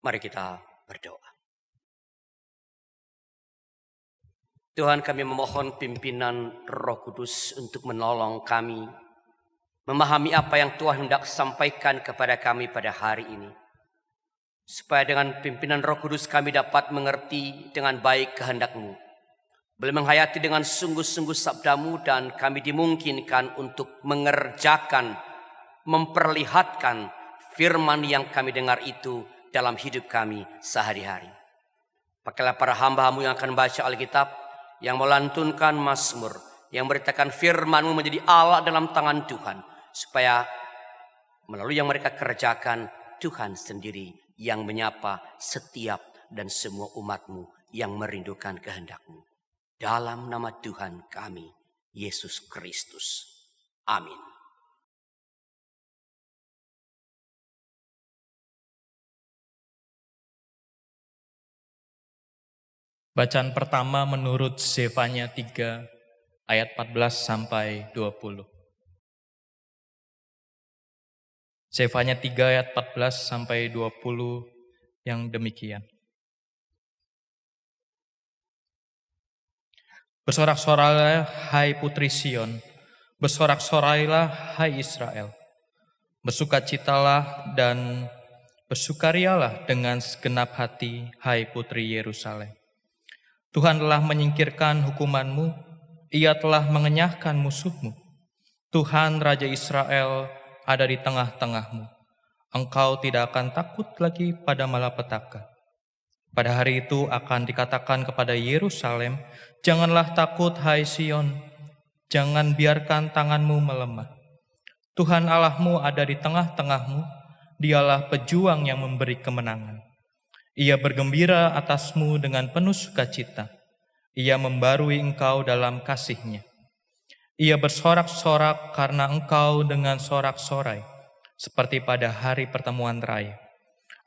Mari kita berdoa. Tuhan, kami memohon pimpinan Roh Kudus untuk menolong kami memahami apa yang Tuhan hendak sampaikan kepada kami pada hari ini. Supaya dengan pimpinan Roh Kudus kami dapat mengerti dengan baik kehendak-Mu. Boleh menghayati dengan sungguh-sungguh sabda-Mu dan kami dimungkinkan untuk mengerjakan, memperlihatkan firman yang kami dengar itu dalam hidup kami sehari-hari. Pakailah para hamba-Mu yang akan baca Alkitab, yang melantunkan Mazmur, yang memberitakan firman-Mu menjadi Allah dalam tangan Tuhan. Supaya melalui yang mereka kerjakan, Tuhan sendiri yang menyapa setiap dan semua umat-Mu yang merindukan kehendak-Mu. Dalam nama Tuhan kami, Yesus Kristus. Amin. Bacaan pertama menurut Zefanya 3 ayat 14 sampai 20. Zefanya 3 ayat 14 sampai 20 yang demikian. Bersorak-sorailah hai putri Sion, bersorak-sorailah hai Israel. Bersukacitalah dan bersukarialah dengan segenap hati hai putri Yerusalem. Tuhan telah menyingkirkan hukumanmu, Ia telah mengenyahkan musuhmu. Tuhan Raja Israel ada di tengah-tengahmu. Engkau tidak akan takut lagi pada malapetaka. Pada hari itu akan dikatakan kepada Yerusalem, janganlah takut hai Sion, jangan biarkan tanganmu melemah. Tuhan Allahmu ada di tengah-tengahmu, Dialah pejuang yang memberi kemenangan. Ia bergembira atasmu dengan penuh sukacita. Ia membarui engkau dalam kasih-Nya. Ia bersorak-sorak karena engkau dengan sorak-sorai, seperti pada hari pertemuan raya.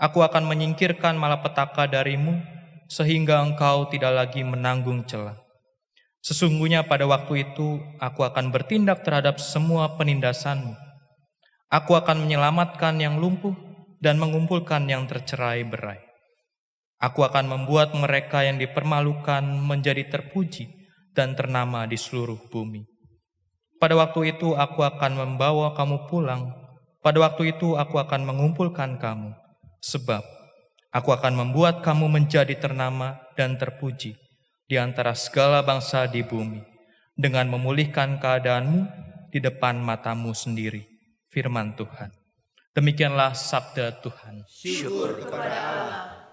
Aku akan menyingkirkan malapetaka darimu, sehingga engkau tidak lagi menanggung celah. Sesungguhnya pada waktu itu, aku akan bertindak terhadap semua penindasanmu. Aku akan menyelamatkan yang lumpuh dan mengumpulkan yang tercerai-berai. Aku akan membuat mereka yang dipermalukan menjadi terpuji dan ternama di seluruh bumi. Pada waktu itu aku akan membawa kamu pulang. Pada waktu itu aku akan mengumpulkan kamu. Sebab aku akan membuat kamu menjadi ternama dan terpuji di antara segala bangsa di bumi, dengan memulihkan keadaanmu di depan matamu sendiri. Firman Tuhan. Demikianlah sabda Tuhan. Syukur kepada Allah.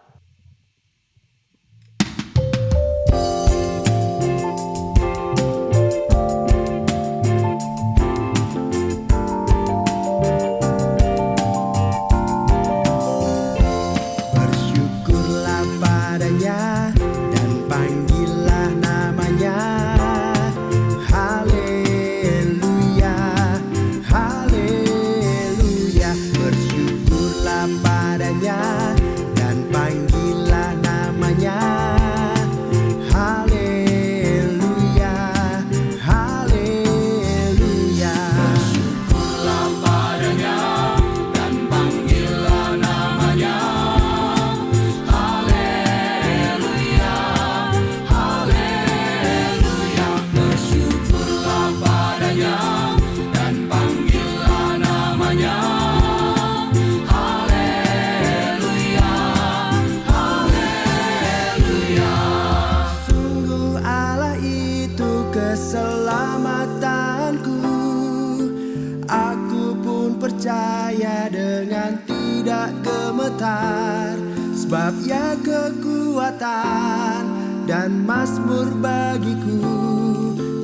Percaya dengan tidak gemetar, sebab Ia kekuatan dan mazmur bagiku.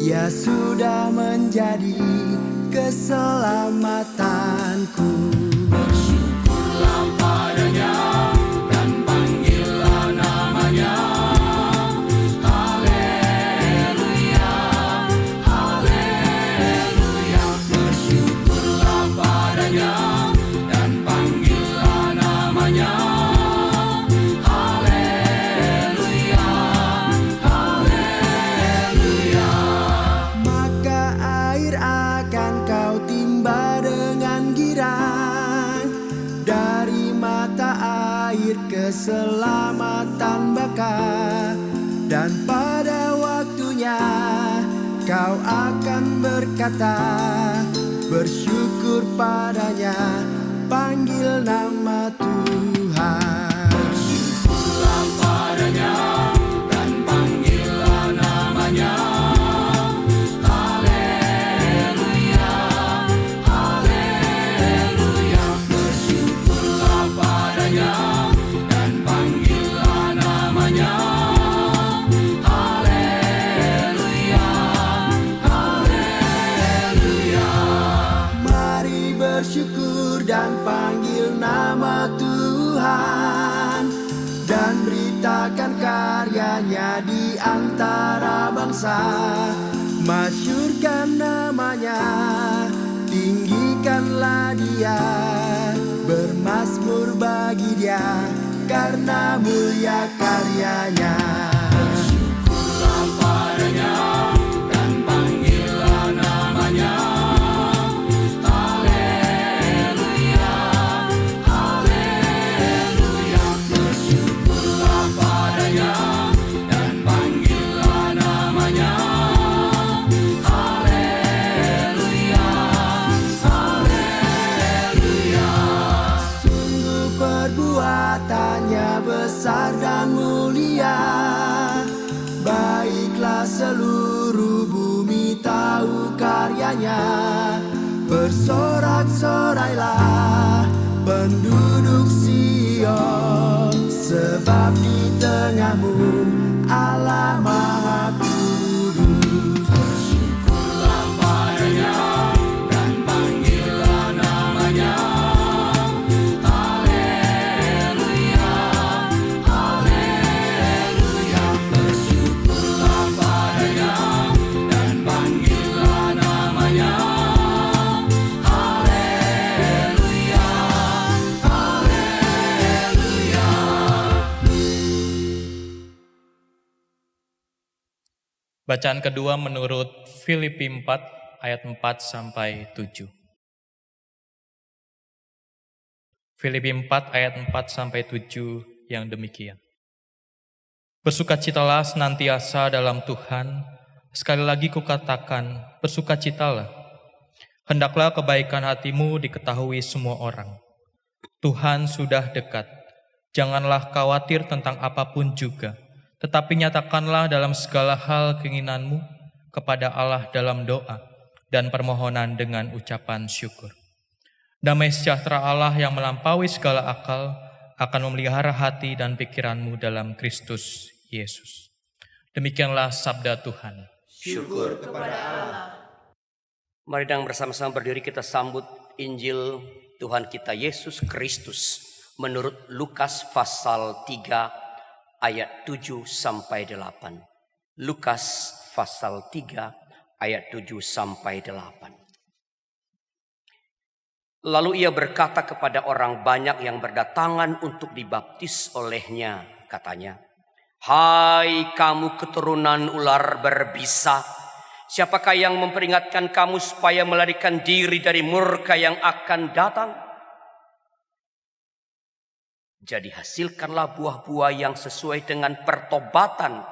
Ia sudah menjadi keselamatanku. Bersyukurlah padanya dan panggillah namanya. Haleluya, haleluya. Bersyukurlah padanya dan panggillah namanya. Haleluya, haleluya. Maka air akan kau timba dengan girang, dari mata air ke keselamatan baka. Dan pada waktunya kau akan berkata, bersyukur padanya, panggil nama Tuhan. Bersyukurlah padanya dan panggillah namanya. Haleluya, haleluya. Bersyukurlah padanya dan panggillah namanya. Haleluya, haleluya. Mari bersyukur dan panggil nama Tuhan, dan beritakan karyanya di antara bangsa. Masyurkan namanya, tinggikanlah dia, bermazmur bagi dia, karena mulia karyanya. Bersyukurlah padanya dan panggillah namanya. Haleluya, haleluya. Bersyukurlah padanya dan panggillah namanya. Haleluya, haleluya. Sungguh perbuatannya besar dan mulia, baiklah seluruh bumi tahu karyanya. Bersorak-sorailah penduduk Sion, sebab di tengahmu Allah Maha Kudus. Bersyukurlah padanya dan panggillah namanya. Haleluya, haleluya. Bersyukurlah padanya dan panggillah namanya. Haleluya, haleluya. Bacaan kedua menurut Filipi 4 ayat 4 sampai 7. Filipi 4 ayat 4 sampai 7 yang demikian. Bersukacitalah senantiasa dalam Tuhan. Sekali lagi kukatakan, bersukacitalah. Hendaklah kebaikan hatimu diketahui semua orang. Tuhan sudah dekat. Janganlah khawatir tentang apapun juga, tetapi nyatakanlah dalam segala hal keinginanmu kepada Allah dalam doa dan permohonan dengan ucapan syukur. Damai sejahtera Allah yang melampaui segala akal akan memelihara hati dan pikiranmu dalam Kristus Yesus. Demikianlah sabda Tuhan. Syukur kepada Allah. Mari dan bersama-sama berdiri kita sambut Injil Tuhan kita Yesus Kristus menurut Lukas pasal 3 ayat 7 sampai 8. Lukas pasal 3 ayat 7 sampai 8. Lalu ia berkata kepada orang banyak yang berdatangan untuk dibaptis olehnya, katanya, "Hai kamu keturunan ular berbisa, siapakah yang memperingatkan kamu supaya melarikan diri dari murka yang akan datang? Jadi hasilkanlah buah-buah yang sesuai dengan pertobatan.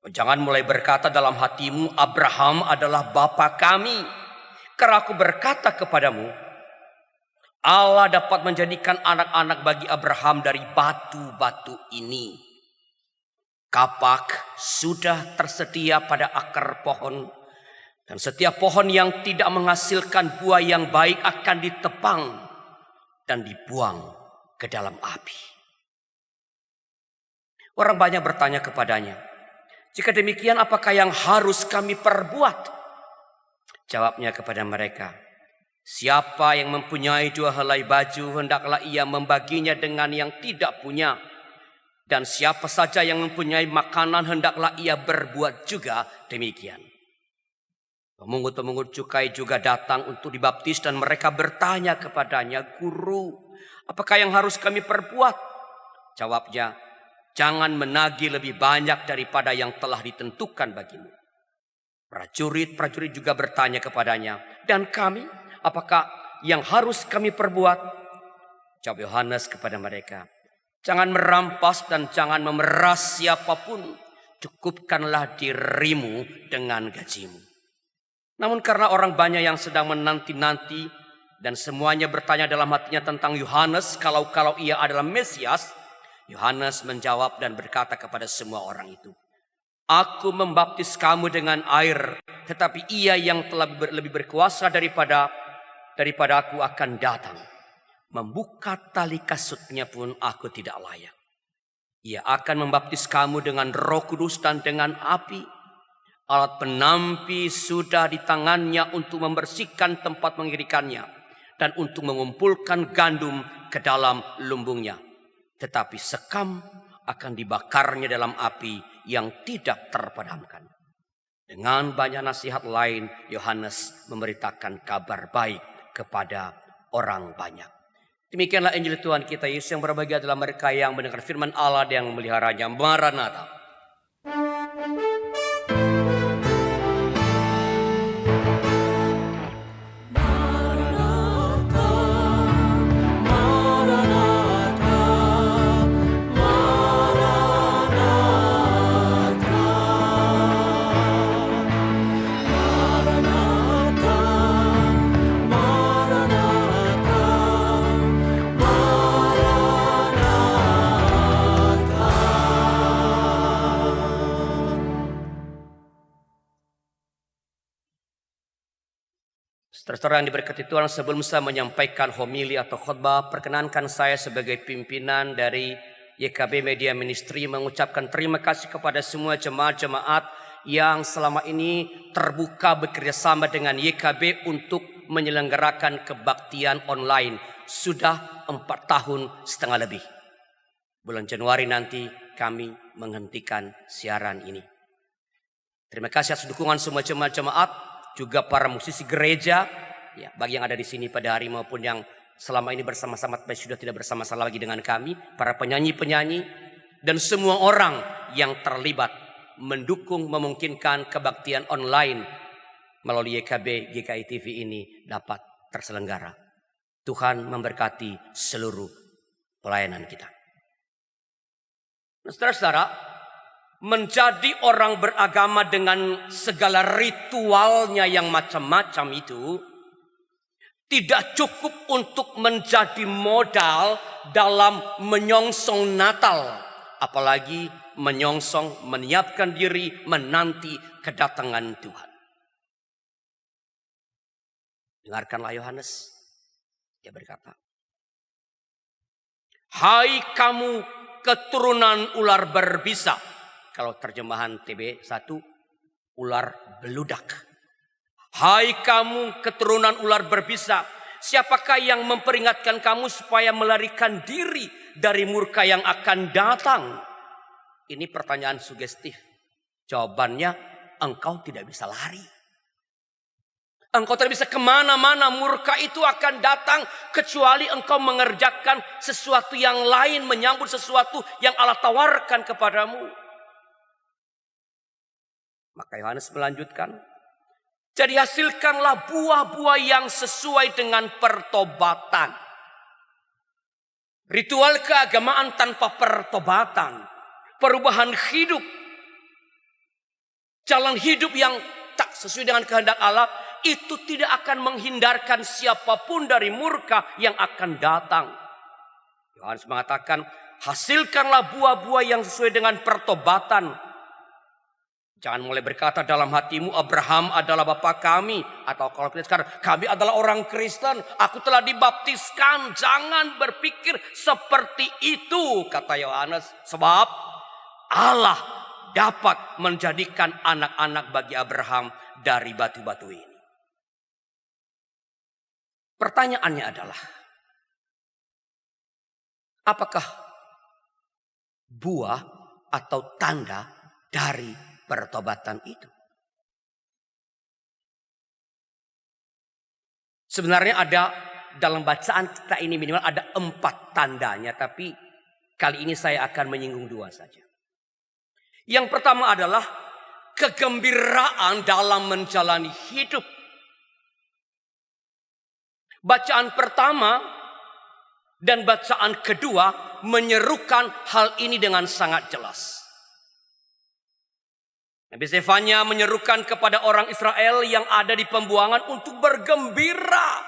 Jangan mulai berkata dalam hatimu, Abraham adalah bapa kami. Karena aku berkata kepadamu, Allah dapat menjadikan anak-anak bagi Abraham dari batu-batu ini. Kapak sudah tersedia pada akar pohon, dan setiap pohon yang tidak menghasilkan buah yang baik akan ditebang dan dibuang ke dalam api." Orang banyak bertanya kepadanya, "Jika demikian, apakah yang harus kami perbuat?" Jawabnya kepada mereka, "Siapa yang mempunyai 2 helai baju, hendaklah ia membaginya dengan yang tidak punya. Dan siapa saja yang mempunyai makanan, hendaklah ia berbuat juga demikian." Pemungut-pemungut cukai juga datang untuk dibaptis dan mereka bertanya kepadanya, "Guru, apakah yang harus kami perbuat?" Jawabnya, "Jangan menagih lebih banyak daripada yang telah ditentukan bagimu." Prajurit-prajurit juga bertanya kepadanya, "Dan kami, apakah yang harus kami perbuat?" Jawab Yohanes kepada mereka, Jangan merampas dan jangan memeras siapapun. Cukupkanlah dirimu dengan gajimu. Namun karena orang banyak yang sedang menanti-nanti dan semuanya bertanya dalam hatinya tentang Yohanes, kalau ia adalah Mesias, Yohanes menjawab dan berkata kepada semua orang itu, "Aku membaptis kamu dengan air, tetapi ia yang telah lebih berkuasa daripada aku akan datang. Membuka tali kasutnya pun aku tidak layak. Ia akan membaptis kamu dengan Roh Kudus dan dengan api. Alat penampi sudah di tangannya untuk membersihkan tempat mengirikannya dan untuk mengumpulkan gandum ke dalam lumbungnya. Tetapi sekam akan dibakarnya dalam api yang tidak terpadamkan." Dengan banyak nasihat lain, Yohanes memberitakan kabar baik kepada orang banyak. Demikianlah Injil Tuhan kita Yesus, yang berbahagia adalah mereka yang mendengar firman Allah dan yang memeliharanya. Maranatha. Saudara-saudara yang diberkati Tuhan, sebelum saya menyampaikan homili atau khotbah, perkenankan saya sebagai pimpinan dari YKB Media Ministry mengucapkan terima kasih kepada semua jemaat-jemaat yang selama ini terbuka bekerjasama dengan YKB untuk menyelenggarakan kebaktian online. Sudah 4 tahun setengah lebih. Bulan Januari nanti kami menghentikan siaran ini. Terima kasih atas dukungan semua jemaat-jemaat, juga para musisi gereja, ya, bagi yang ada di sini pada hari maupun yang selama ini bersama-sama tapi sudah tidak bersama-sama lagi dengan kami, para penyanyi-penyanyi dan semua orang yang terlibat mendukung memungkinkan kebaktian online melalui YKB GKI TV ini dapat terselenggara. Tuhan memberkati seluruh pelayanan kita. Nah, saudara-saudara, menjadi orang beragama dengan segala ritualnya yang macam-macam itu tidak cukup untuk menjadi modal dalam menyongsong Natal, apalagi menyiapkan diri menanti kedatangan Tuhan. Dengarkanlah Yohanes, dia berkata, "Hai kamu keturunan ular berbisa." Kalau terjemahan TB1, ular beludak. "Hai kamu keturunan ular berbisa, siapakah yang memperingatkan kamu supaya melarikan diri dari murka yang akan datang?" Ini pertanyaan sugestif. Jawabannya, engkau tidak bisa lari. Engkau tidak bisa kemana-mana, murka itu akan datang kecuali engkau mengerjakan sesuatu yang lain, menyambut sesuatu yang Allah tawarkan kepadamu. Maka Yohanes melanjutkan, "Jadi hasilkanlah buah-buah yang sesuai dengan pertobatan." Ritual keagamaan tanpa pertobatan, perubahan hidup, jalan hidup yang tak sesuai dengan kehendak Allah, itu tidak akan menghindarkan siapapun dari murka yang akan datang. Yohanes mengatakan, hasilkanlah buah-buah yang sesuai dengan pertobatan. Jangan mulai berkata dalam hatimu, Abraham adalah bapa kami. Atau kalau kita sekarang, kami adalah orang Kristen, aku telah dibaptiskan. Jangan berpikir seperti itu, kata Yohanes. Sebab Allah dapat menjadikan anak-anak bagi Abraham dari batu-batu ini. Pertanyaannya adalah, apakah buah atau tanda dari pertobatan itu? Sebenarnya ada dalam bacaan kita ini minimal ada 4 tandanya, tapi kali ini saya akan menyinggung 2 saja. Yang pertama adalah kegembiraan dalam menjalani hidup. Bacaan pertama dan bacaan kedua menyerukan hal ini dengan sangat jelas. Nabi Zefanya menyerukan kepada orang Israel yang ada di pembuangan untuk bergembira.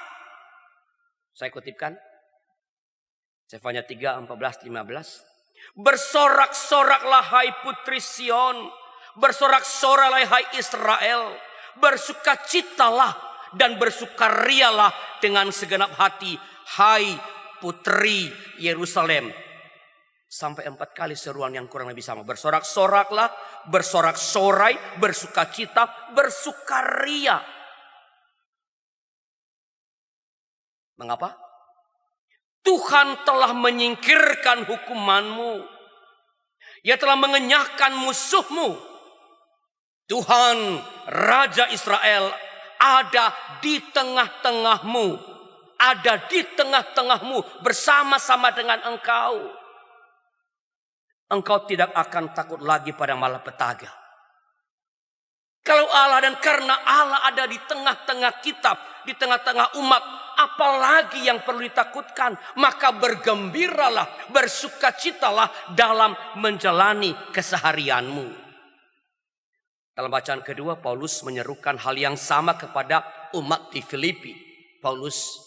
Saya kutipkan. Zefanya 3, 14, 15. Bersorak-soraklah hai putri Sion. Bersorak-soraklah hai Israel. Bersukacitalah dan bersukarialah dengan segenap hati. Hai putri Yerusalem. Sampai 4 kali seruan yang kurang lebih sama. Bersorak-soraklah, bersorak-sorai, bersukacita, bersukaria. Mengapa? Tuhan telah menyingkirkan hukumanmu. Ia telah mengenyahkan musuhmu. Tuhan, Raja Israel, ada di tengah-tengahmu. Ada di tengah-tengahmu bersama-sama dengan engkau. Engkau tidak akan takut lagi pada malapetaka. Kalau Allah dan karena Allah ada di tengah-tengah kita, di tengah-tengah umat, apalagi yang perlu ditakutkan? Maka bergembiralah, bersukacitalah dalam menjalani keseharianmu. Dalam bacaan kedua, Paulus menyerukan hal yang sama kepada umat di Filipi. Paulus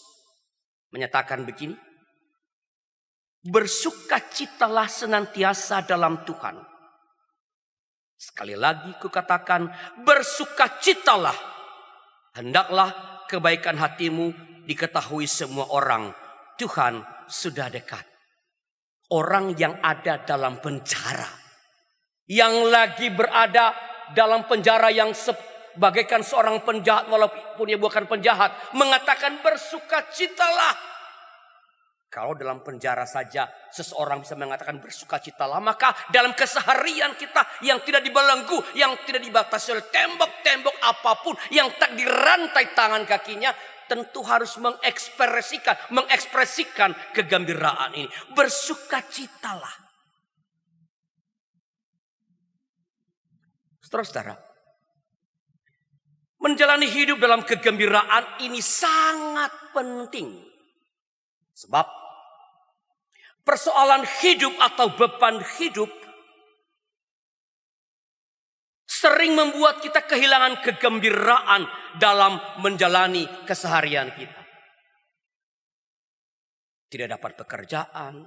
menyatakan begini. Bersukacitalah senantiasa dalam Tuhan. Sekali lagi kukatakan, bersukacitalah. Hendaklah kebaikan hatimu diketahui semua orang. Tuhan sudah dekat. Orang yang ada dalam penjara, yang lagi berada dalam penjara yang bagaikan seorang penjahat walaupun dia bukan penjahat, mengatakan bersukacitalah. Kalau dalam penjara saja seseorang bisa mengatakan bersukacitalah, maka dalam keseharian kita yang tidak dibelenggu, yang tidak dibatasi oleh tembok-tembok apapun, yang tak dirantai tangan kakinya, tentu harus mengekspresikan kegembiraan ini. Bersukacitalah. Saudara-saudara, menjalani hidup dalam kegembiraan ini sangat penting. Sebab persoalan hidup atau beban hidup sering membuat kita kehilangan kegembiraan dalam menjalani keseharian kita. Tidak dapat pekerjaan,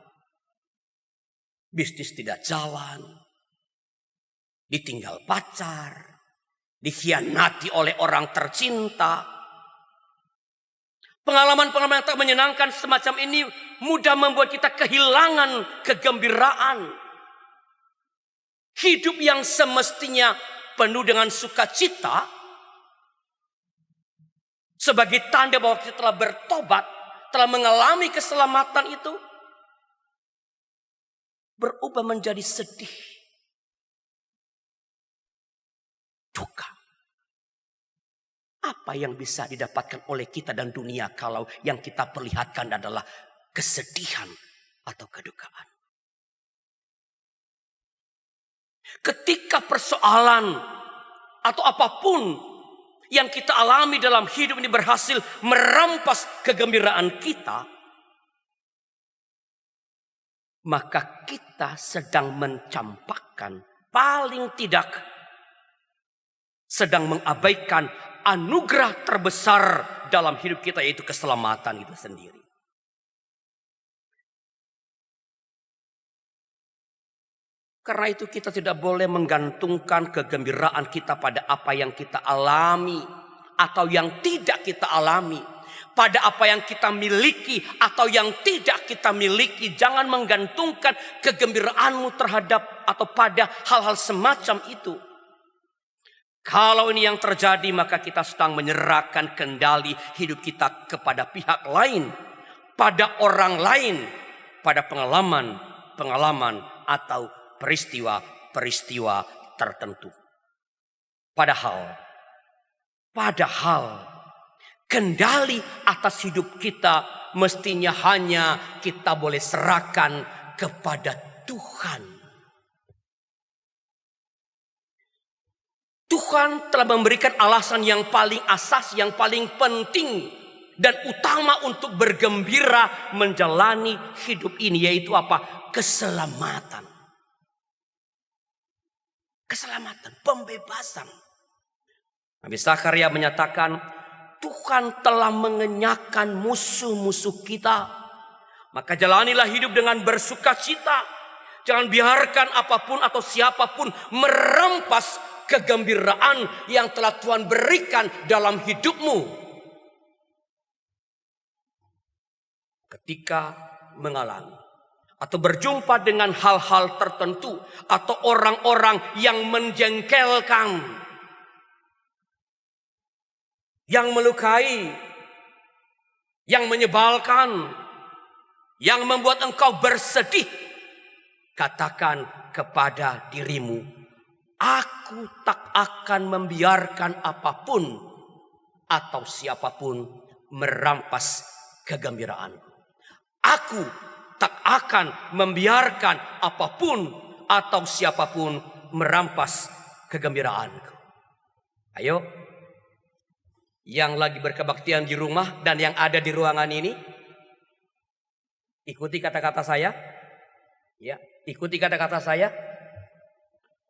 bisnis tidak jalan, ditinggal pacar, dikhianati oleh orang tercinta. Pengalaman-pengalaman yang tak menyenangkan semacam ini mudah membuat kita kehilangan kegembiraan. Hidup yang semestinya penuh dengan sukacita sebagai tanda bahwa kita telah bertobat, telah mengalami keselamatan itu, berubah menjadi sedih, duka. Apa yang bisa didapatkan oleh kita dan dunia kalau yang kita perlihatkan adalah kesedihan atau kedukaan? Ketika persoalan atau apapun yang kita alami dalam hidup ini berhasil merampas kegembiraan kita, maka kita sedang mencampakkan, paling tidak sedang mengabaikan anugerah terbesar dalam hidup kita, yaitu keselamatan itu sendiri. Karena itu kita tidak boleh menggantungkan kegembiraan kita pada apa yang kita alami atau yang tidak kita alami, pada apa yang kita miliki atau yang tidak kita miliki. Jangan menggantungkan kegembiraanmu terhadap atau pada hal-hal semacam itu. Kalau ini yang terjadi, maka kita sedang menyerahkan kendali hidup kita kepada pihak lain, pada orang lain, pada pengalaman atau peristiwa-peristiwa tertentu. Padahal kendali atas hidup kita mestinya hanya kita boleh serahkan kepada Tuhan. Tuhan telah memberikan alasan yang paling asas, yang paling penting dan utama untuk bergembira menjalani hidup ini, yaitu apa? keselamatan. Keselamatan, pembebasan. Nabi Zakaria menyatakan, Tuhan telah mengenyahkan musuh-musuh kita. Maka jalanilah hidup dengan bersukacita. Jangan biarkan apapun atau siapapun merampas kegembiraan yang telah Tuhan berikan dalam hidupmu. Ketika mengalami atau berjumpa dengan hal-hal tertentu atau orang-orang yang menjengkelkan, yang melukai, yang menyebalkan, yang membuat engkau bersedih, katakan kepada dirimu, aku tak akan membiarkan apapun atau siapapun merampas kegembiraanku. Aku tak akan membiarkan apapun atau siapapun merampas kegembiraanku. Ayo, yang lagi berkebaktian di rumah dan yang ada di ruangan ini, ikuti kata-kata saya. Ya, ikuti kata-kata saya.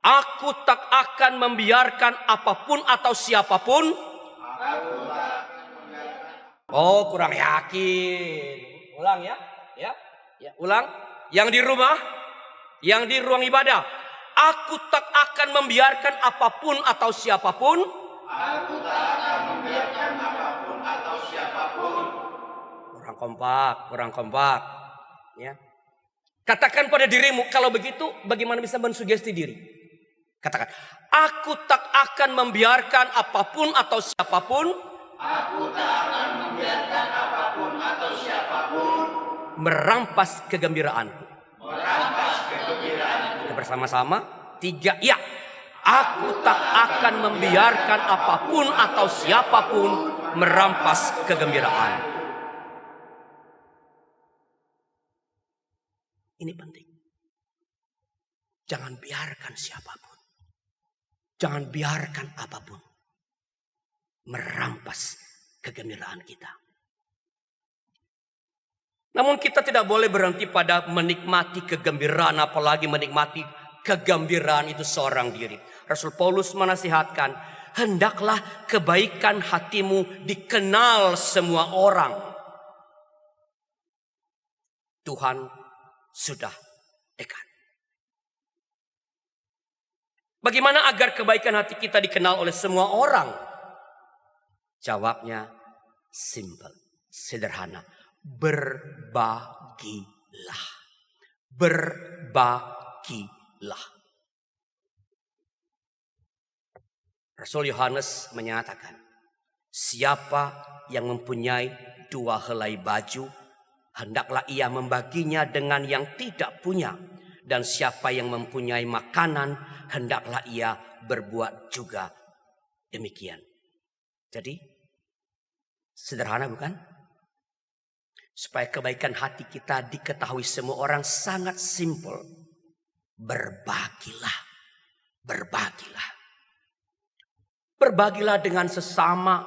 Aku tak akan membiarkan apapun atau siapapun. Oh, kurang yakin. Ulang ya. Ya, ulang. Yang di rumah, yang di ruang ibadah. Aku tak akan membiarkan apapun atau siapapun. Aku tak akan membiarkan apapun atau siapapun. Kurang kompak. Ya. Katakan pada dirimu, kalau begitu bagaimana bisa mensugesti diri? Katakan, aku tak akan membiarkan apapun atau siapapun. Aku tak akan membiarkan apapun atau siapapun Merampas kegembiraanku. Kita bersama-sama, 3, ya. Aku tak akan membiarkan apapun atau siapapun merampas kegembiraanku. Ini penting. Jangan biarkan siapapun, jangan biarkan apapun merampas kegembiraan kita. Namun kita tidak boleh berhenti pada menikmati kegembiraan, apalagi menikmati kegembiraan itu seorang diri. Rasul Paulus menasihatkan, hendaklah kebaikan hatimu dikenal semua orang. Tuhan sudah dekat. Bagaimana agar kebaikan hati kita dikenal oleh semua orang? Jawabnya simple, sederhana. Berbagilah. Berbagilah. Rasul Yohanes menyatakan, siapa yang mempunyai 2 helai baju, hendaklah ia membaginya dengan yang tidak punya. Dan siapa yang mempunyai makanan, hendaklah ia berbuat juga demikian. Jadi, sederhana bukan? Supaya kebaikan hati kita diketahui semua orang, sangat simpel. Berbagilah. Berbagilah. Berbagilah dengan sesama.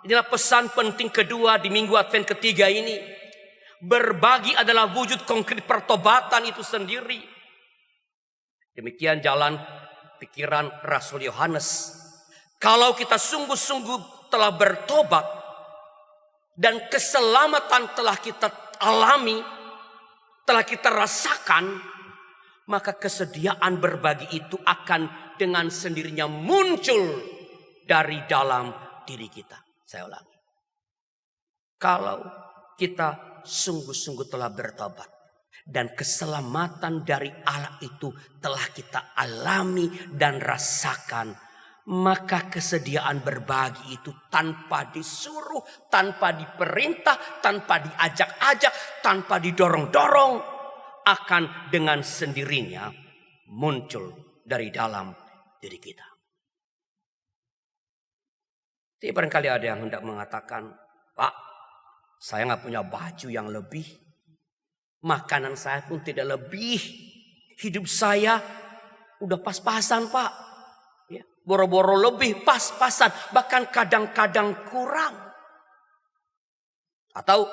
Inilah pesan penting kedua di minggu Advent ketiga ini. Berbagi adalah wujud konkret pertobatan itu sendiri. Demikian jalan pikiran Rasul Yohanes. Kalau kita sungguh-sungguh telah bertobat dan keselamatan telah kita alami, telah kita rasakan, maka kesediaan berbagi itu akan dengan sendirinya muncul dari dalam diri kita. Saya ulangi. Kalau kita sungguh-sungguh telah bertobat dan keselamatan dari Allah itu telah kita alami dan rasakan, maka kesediaan berbagi itu tanpa disuruh, tanpa diperintah, tanpa diajak-ajak, tanpa didorong-dorong, akan dengan sendirinya muncul dari dalam diri kita. Jadi barangkali ada yang hendak mengatakan, Pak, saya nggak punya baju yang lebih, makanan saya pun tidak lebih, hidup saya udah pas-pasan, Pak. Ya, boro-boro lebih, pas-pasan, bahkan kadang-kadang kurang. Atau,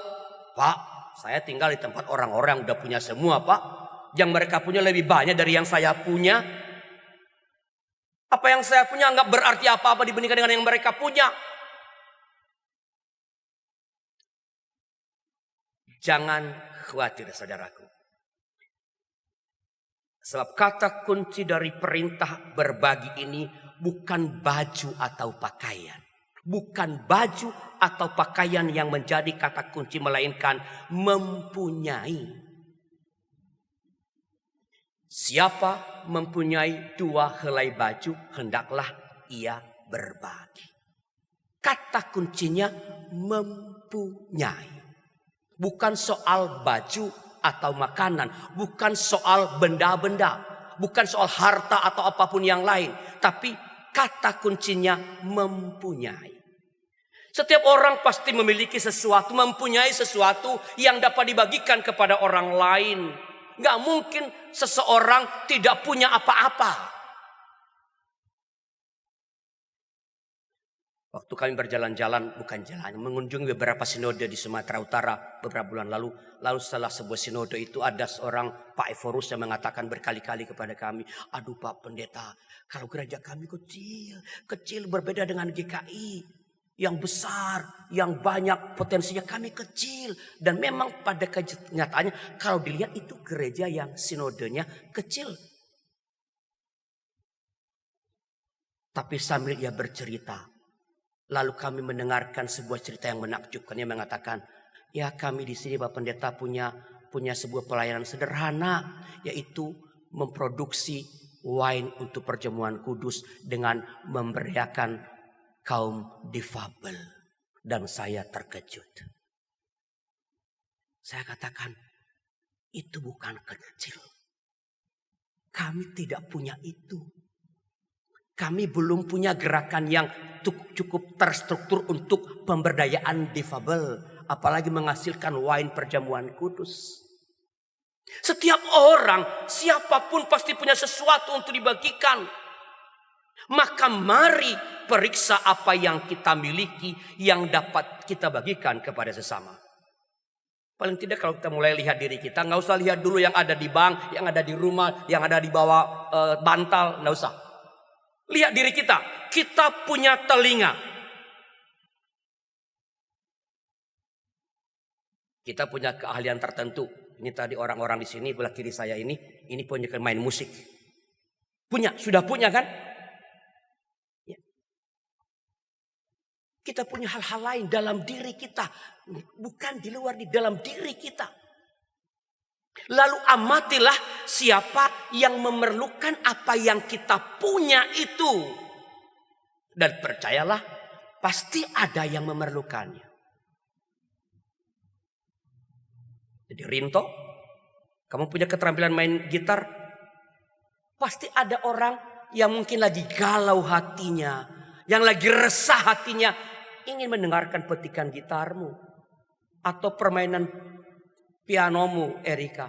Pak, saya tinggal di tempat orang-orang udah punya semua, Pak. Yang mereka punya lebih banyak dari yang saya punya. Apa yang saya punya nggak berarti apa-apa dibandingkan dengan yang mereka punya. Jangan khawatir saudaraku. Sebab kata kunci dari perintah berbagi ini bukan baju atau pakaian. Bukan baju atau pakaian yang menjadi kata kunci, melainkan mempunyai. Siapa mempunyai 2 helai baju, hendaklah ia berbagi. Kata kuncinya mempunyai. Bukan soal baju atau makanan, bukan soal benda-benda, bukan soal harta atau apapun yang lain, tapi kata kuncinya mempunyai. Setiap orang pasti memiliki sesuatu, mempunyai sesuatu yang dapat dibagikan kepada orang lain. Gak mungkin seseorang tidak punya apa-apa. Waktu kami berjalan-jalan, bukan jalan, mengunjungi beberapa sinode di Sumatera Utara beberapa bulan lalu. Lalu setelah sebuah sinode itu ada seorang Pak Evorus yang mengatakan berkali-kali kepada kami, aduh Pak Pendeta, kalau gereja kami kecil berbeda dengan GKI. Yang besar, yang banyak potensinya, kami kecil. Dan memang pada kenyataannya kalau dilihat itu gereja yang sinodenya kecil. Tapi sambil ia bercerita, lalu kami mendengarkan sebuah cerita yang menakjubkan. Dia mengatakan, ya kami di sini Bapak Pendeta punya sebuah pelayanan sederhana, yaitu memproduksi wine untuk perjamuan kudus dengan memberiakan kaum difabel. Dan saya terkejut. Saya katakan, itu bukan kecil. Kami tidak punya itu. Kami belum punya gerakan yang cukup terstruktur untuk pemberdayaan difabel. Apalagi menghasilkan wine perjamuan kudus. Setiap orang, siapapun pasti punya sesuatu untuk dibagikan. Maka mari periksa apa yang kita miliki yang dapat kita bagikan kepada sesama. Paling tidak kalau kita mulai lihat diri kita, nggak usah lihat dulu yang ada di bank, yang ada di rumah, yang ada di bawah bantal, nggak usah. Lihat diri kita. Kita punya telinga. Kita punya keahlian tertentu. Ini tadi orang-orang di sini, belah kiri saya ini punya main musik. Sudah punya kan? Ya. Kita punya hal-hal lain dalam diri kita. Bukan di luar, di dalam diri kita. Lalu amatilah siapa yang memerlukan apa yang kita punya itu. Dan percayalah, pasti ada yang memerlukannya. Jadi Rinto, kamu punya keterampilan main gitar. Pasti ada orang yang mungkin lagi galau hatinya, yang lagi resah hatinya, ingin mendengarkan petikan gitarmu. Atau permainan pianomu, Erika.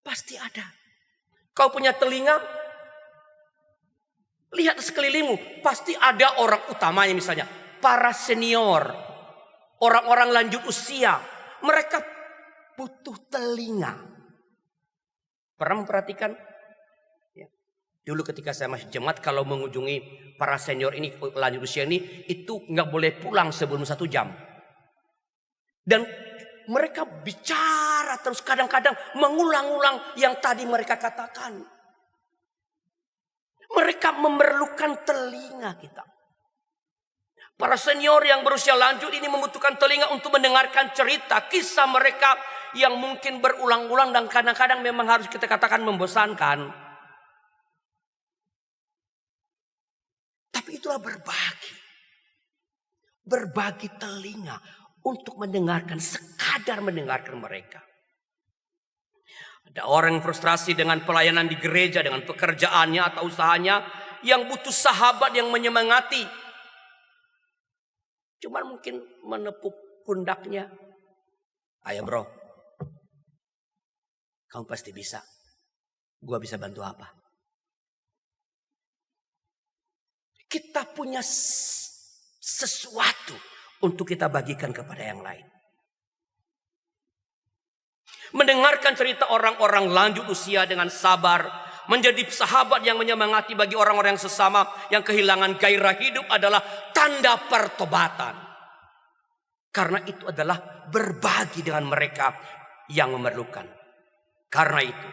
Pasti ada. Kau punya telinga, lihat sekelilingmu. Pasti ada orang utamanya, misalnya para senior, orang-orang lanjut usia. Mereka butuh telinga. Pernah memperhatikan? Ya. Dulu ketika saya masih jemaat, kalau mengunjungi para senior ini, lanjut usia ini, itu nggak boleh pulang sebelum 1 jam. Dan mereka bicara terus, kadang-kadang mengulang-ulang yang tadi mereka katakan. Mereka memerlukan telinga kita. Para senior yang berusia lanjut ini membutuhkan telinga untuk mendengarkan cerita, kisah mereka yang mungkin berulang-ulang dan kadang-kadang memang harus kita katakan membosankan. Tapi itulah berbagi. Berbagi telinga untuk mendengarkan, sekadar mendengarkan mereka. Ada orang yang frustrasi dengan pelayanan di gereja, dengan pekerjaannya atau usahanya, yang butuh sahabat yang menyemangati. Cuman mungkin menepuk pundaknya. Ayo bro, kamu pasti bisa. Gua bisa bantu apa? Kita punya sesuatu untuk kita bagikan kepada yang lain. Mendengarkan cerita orang-orang lanjut usia dengan sabar, menjadi sahabat yang menyemangati bagi orang-orang yang sesama yang kehilangan gairah hidup adalah tanda pertobatan. Karena itu adalah berbagi dengan mereka yang memerlukan. Karena itu,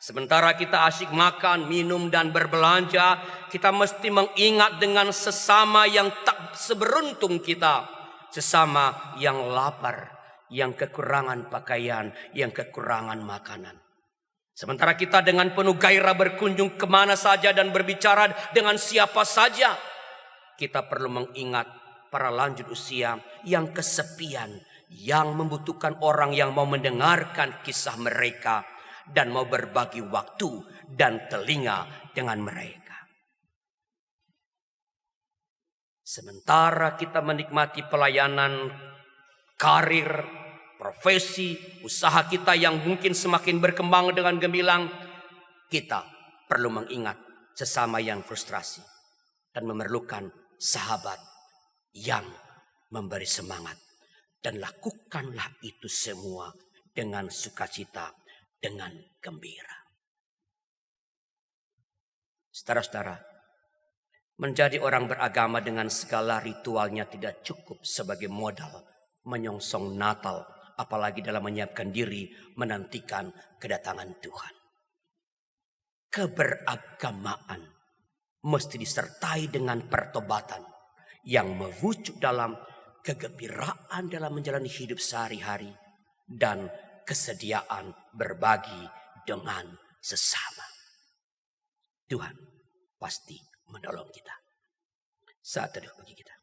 sementara kita asyik makan, minum, dan berbelanja, kita mesti mengingat dengan sesama yang tak seberuntung kita. Sesama yang lapar, yang kekurangan pakaian, yang kekurangan makanan. Sementara kita dengan penuh gairah berkunjung kemana saja dan berbicara dengan siapa saja, kita perlu mengingat para lanjut usia yang kesepian, yang membutuhkan orang yang mau mendengarkan kisah mereka dan mau berbagi waktu dan telinga dengan mereka. Sementara kita menikmati pelayanan, karir, profesi, usaha kita yang mungkin semakin berkembang dengan gemilang, kita perlu mengingat sesama yang frustrasi dan memerlukan sahabat yang memberi semangat. Dan lakukanlah itu semua dengan sukacita, dengan gembira. Saudara-saudara, menjadi orang beragama dengan segala ritualnya tidak cukup sebagai modal menyongsong Natal, apalagi dalam menyiapkan diri menantikan kedatangan Tuhan. Keberagamaan mesti disertai dengan pertobatan yang mewujud dalam kegembiraan dalam menjalani hidup sehari-hari dan kesediaan berbagi dengan sesama. Tuhan pasti menolong kita. Saat teduh bagi kita.